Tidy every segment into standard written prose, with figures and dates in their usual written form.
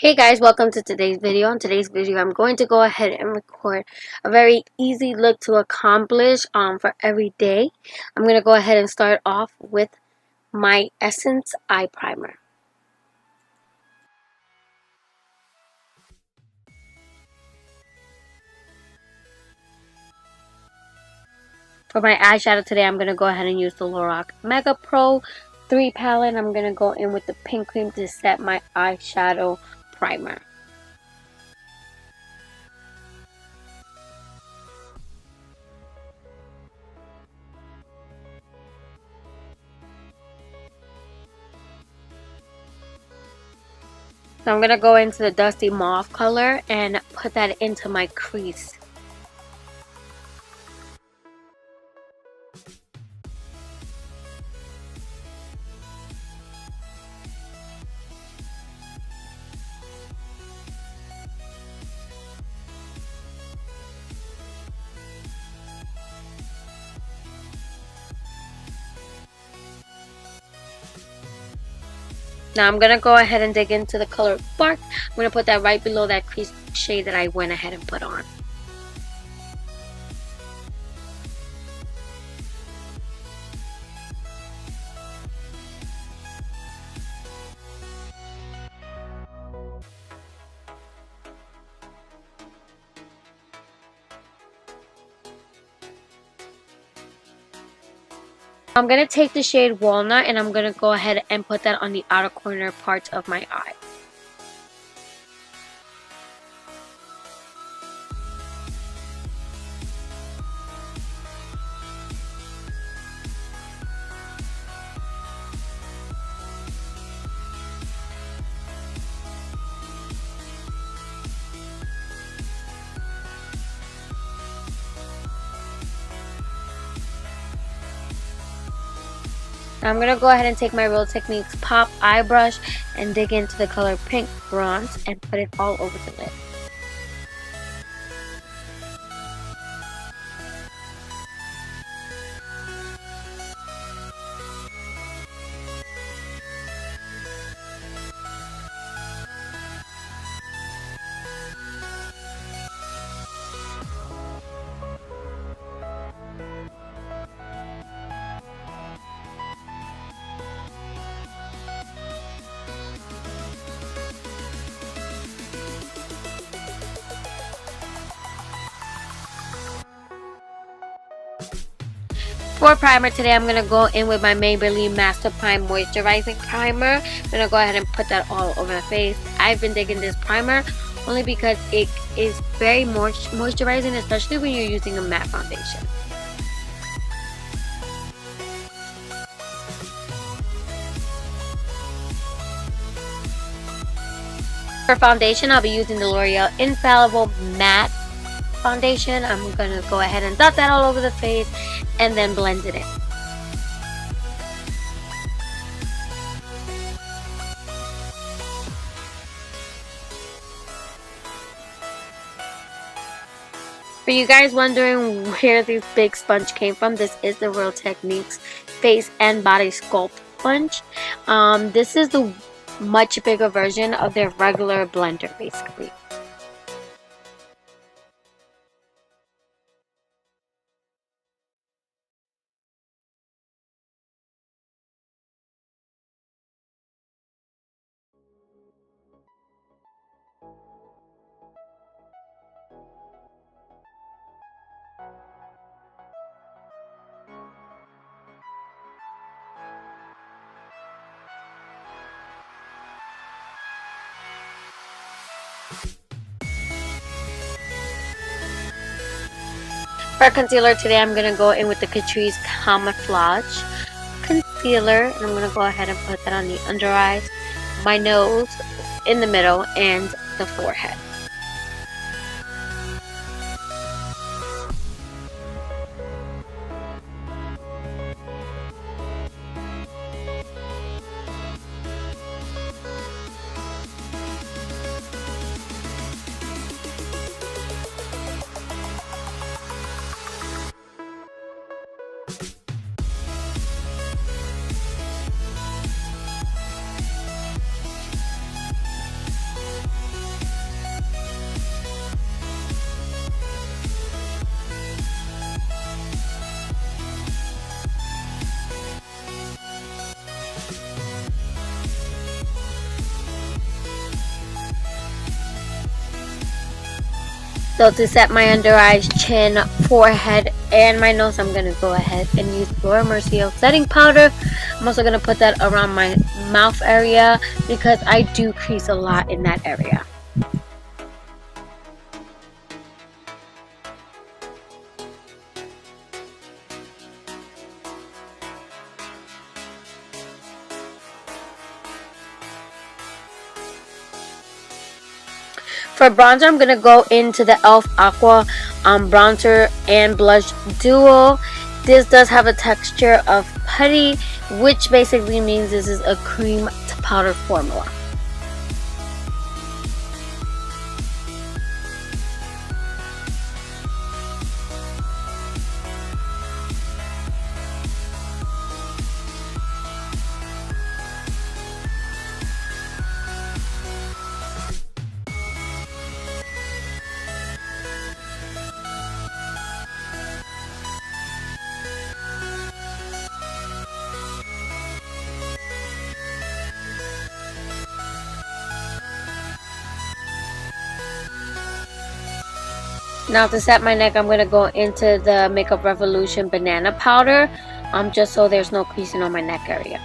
Hey guys, welcome to today's video. In today's video, I'm going to go ahead and record a very easy look to accomplish for every day. I'm going to go ahead and start off with my Essence Eye Primer. For my eyeshadow today, I'm going to go ahead and use the Lorac Mega Pro 3 palette. I'm going to go in with the pink cream to set my eyeshadow primer. So I'm going to go into the Dusty Mauve color and put that into my crease. Now I'm going to go ahead and dig into the color Bark. I'm going to put that right below that crease shade that I went ahead and put on. I'm going to take the shade Walnut and I'm going to go ahead and put that on the outer corner part of my eye. Now I'm going to go ahead and take my Real Techniques Pop Eye Brush and dig into the color Pink Bronze and put it all over the lid. For primer today, I'm going to go in with my Maybelline Master Prime Moisturizing Primer. I'm going to go ahead and put that all over the face. I've been digging this primer only because it is very moisturizing, especially when you're using a matte foundation. For foundation, I'll be using the L'Oreal Infallible Matte Foundation. I'm going to go ahead and dot that all over the face and then blend it in. For you guys wondering where this big sponge came from, this is the Real Techniques Face and Body Sculpt Sponge. This is the much bigger version of their regular blender, basically. For concealer today, I'm going to go in with the Catrice Camouflage Concealer. And I'm going to go ahead and put that on the under eyes, my nose, in the middle, and the forehead. So to set my under eyes, chin, forehead, and my nose, I'm going to go ahead and use Laura Mercier setting powder. I'm also going to put that around my mouth area because I do crease a lot in that area. For bronzer, I'm going to go into the e.l.f. Aqua bronzer and blush duo. This does have a texture of putty, which basically means this is a cream to powder formula. Now to set my neck, I'm going to go into the Makeup Revolution banana powder, just so there's no creasing on my neck area.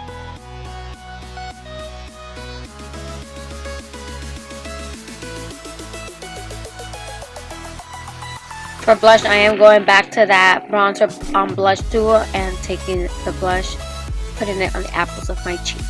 For blush, I am going back to that bronzer blush duo and taking the blush, putting it on the apples of my cheeks.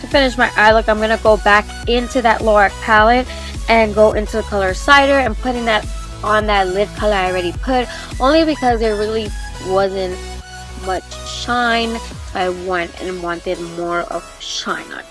To finish my eye look, I'm going to go back into that Lorac palette and go into the color Cider and putting that on that lid color I already put, only because there really wasn't much shine, so I went and wanted more of shine on it.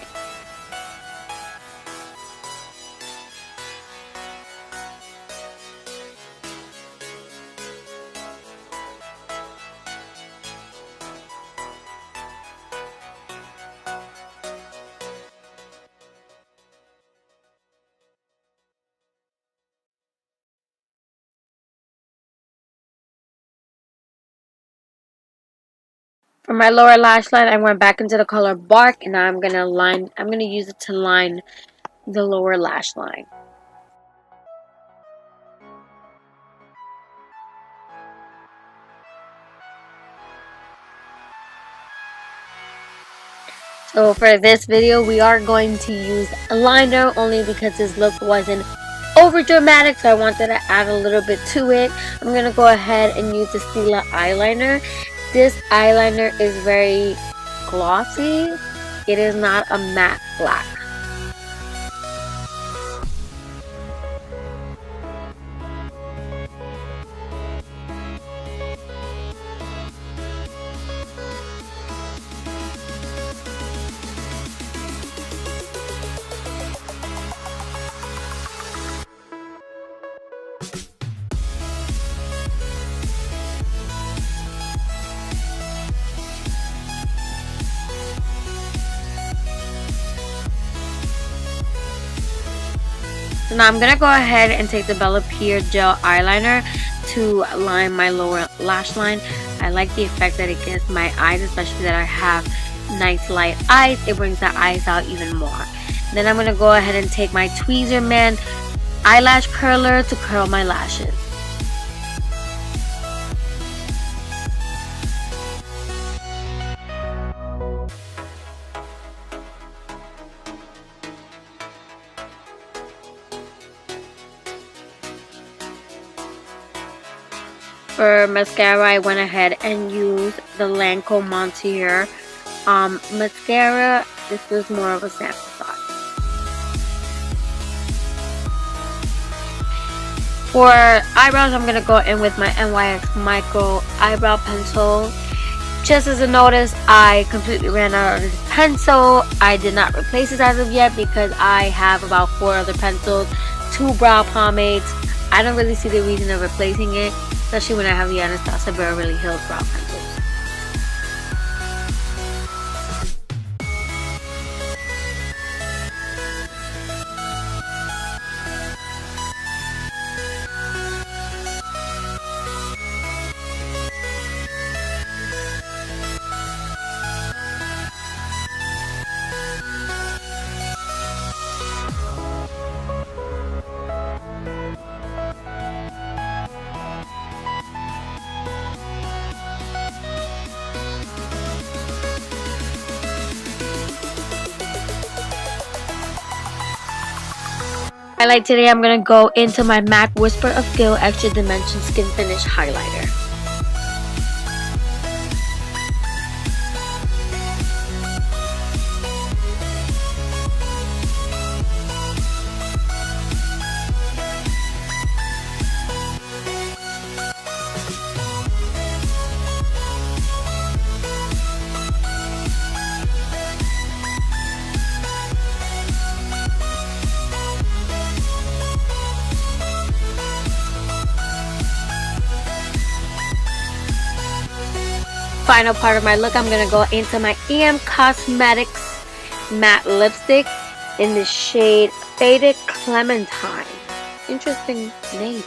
For my lower lash line, I went back into the color Bark, and now I'm gonna use it to line the lower lash line. So for this video, we are going to use a liner only because this look wasn't over dramatic, so I wanted to add a little bit to it. I'm gonna go ahead and use the Stila eyeliner. This eyeliner is very glossy. It is not a matte black. So now I'm going to go ahead and take the Bella Pierre gel eyeliner to line my lower lash line. I like the effect that it gives my eyes, especially that I have nice light eyes. It brings the eyes out even more. Then I'm going to go ahead and take my Tweezerman eyelash curler to curl my lashes. For mascara, I went ahead and used the Lancome Montier mascara. This was more of a sample size. For eyebrows, I'm going to go in with my NYX Micro Eyebrow Pencil. Just as a notice, I completely ran out of this pencil. I did not replace it as of yet because I have about 4 other pencils, 2 brow pomades. I don't really see the reason of replacing it, especially when I have the Anastasia Beverly Hills brow pencils. Highlight today, I'm going to go into my MAC Whisper of Gil Extra Dimension Skin Finish Highlighter. Final part of my look, I'm going to go into my EM Cosmetics matte lipstick in the shade Faded Clementine. Interesting name.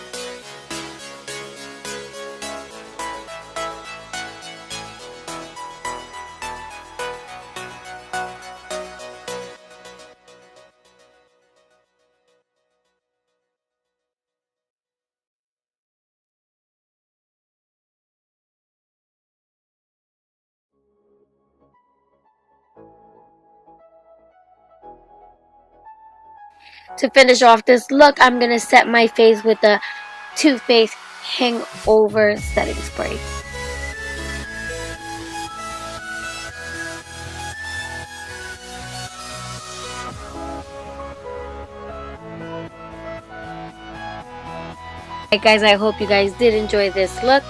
To finish off this look, I'm going to set my face with the Too Faced Hangover Setting Spray. Hey guys, I hope you guys did enjoy this look.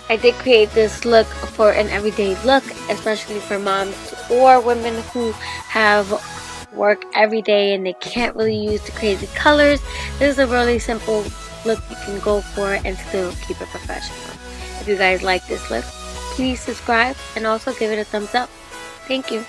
I did create this look for an everyday look, especially for moms or women who have work every day and they can't really use the crazy colors. This is a really simple look you can go for and still keep it professional. If you guys like this look, please subscribe and also give it a thumbs up. Thank you.